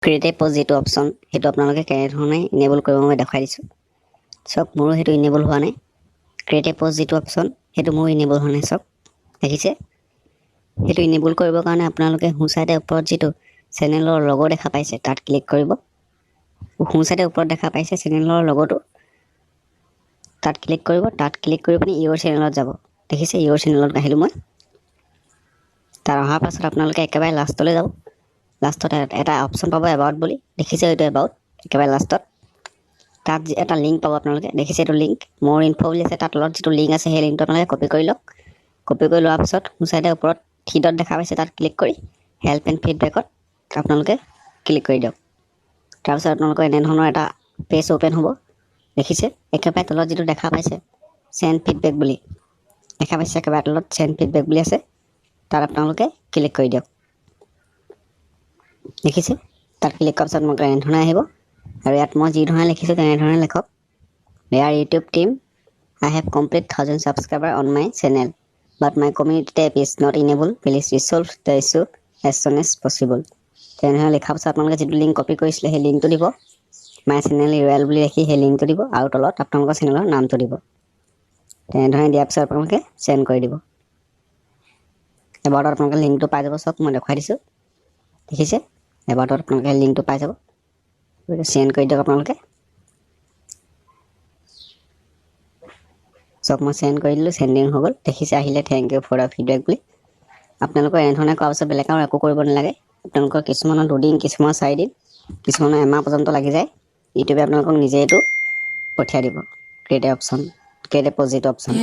Create এ pose যিটো option সেইটো আপোনালোকে কেনেধৰণে ইনেবল কৰিব মই দেখাই দিছোঁ। চাওক মোৰো সেইটো ইনেবল হোৱা নাই। ক্ৰিয়েট এ প'জ যিটো অপশ্যন সেইটো মোৰ ইনেবল হোৱা নাই। চাওক দেখিছে, সেইটো ইনেবল কৰিবৰ কাৰণে আপোনালোকে সোঁ চাইডে ওপৰত যিটো চেনেলৰ লগো দেখা পাইছে তাত ক্লিক কৰিব। সোঁ চাইডে ওপৰত দেখা পাইছে চেনেলৰ লগটো, তাত ক্লিক কৰিব। তাত ক্লিক কৰি পিনি ইয়ৰ চেনেলত যাব। দেখিছে, ইয়ৰ চেনেলত আহিলোঁ মই। তাৰ অহাৰ পাছত আপোনালোকে একেবাৰে লাষ্টলৈ যাব। লাষ্টত এটা অপশ্যন পাব এবাউট বুলি, দেখিছে এইটো এবাউট একেবাৰে লাষ্টত। তাত এটা লিংক পাব আপোনালোকে, দেখিছে এইটো লিংক মোৰ ইনফো বুলি আছে। তাৰ তলত যিটো লিংক আছে সেই লিংকটো আপোনালোকে কপি কৰি লওক। কপি কৰি লোৱাৰ পিছত সোঁ চাইডে ওপৰত থ্ৰী ডট দেখা পাইছে তাত ক্লিক কৰি হেল্প এণ্ড ফিডবেকত আপোনালোকে ক্লিক কৰি দিয়ক। তাৰপিছত আপোনালোকৰ এনেধৰণৰ এটা পেজ অ'পেন হ'ব। দেখিছে একেবাৰে তলত যিটো দেখা পাইছে চেণ্ড ফিডবেক বুলি দেখা পাইছে, একেবাৰে তলত চেণ্ড ফিডবেক বুলি আছে, তাত আপোনালোকে ক্লিক কৰি দিয়ক। দেখিছে, তাত ক্লিক কৰাৰ পিছত মোক এনেধৰণে আহিব আৰু ইয়াত মই যি ধৰণে লিখিছোঁ তেনেধৰণে লিখক। ইয়াৰ YouTube team I have complete 1000 subscribers on my channel, but my community tab is not enabled. Please resolve the issue as soon as possible. তেনেধৰণে লিখাৰ পাছত আপোনালোকে যিটো লিংক কপি কৰিছিলে সেই লিংকটো দিব। মাই চেনেল URL বুলি লিখি সেই লিংকটো দিব আৰু তলত আপোনালোকৰ চেনেলৰ নামটো দিব। তেনেধৰণে দিয়াৰ পিছত আপোনালোকে চেণ্ড কৰি দিব। এবাৰত আপোনালোকে লিংকটো পাই যাব। চাওক মই দেখুৱাই দিছোঁ, দেখিছে এবাৰত আপোনালোকে লিংকটো পাই যাব। চেণ্ড কৰি দিয়ক আপোনালোকে। চাওক মই চেণ্ড কৰি দিলোঁ, চেণ্ডিং হৈ গ'ল। দেখিছে আহিলে thank you for the feedback বুলি। আপোনালোকৰ এনেধৰণে কৰাৰ পাছত বেলেগ আৰু একো কৰিব নালাগে। আপোনালোকৰ কিছুমানৰ 2 দিন, কিছুমানৰ 4 দিন, কিছুমানৰ এমাহ পৰ্যন্ত লাগি যায়। ইউটিউবে আপোনালোকক নিজে এইটো পঠিয়াই দিব। ক্ৰিয়েট এ প'জ যিটো অপশ্যন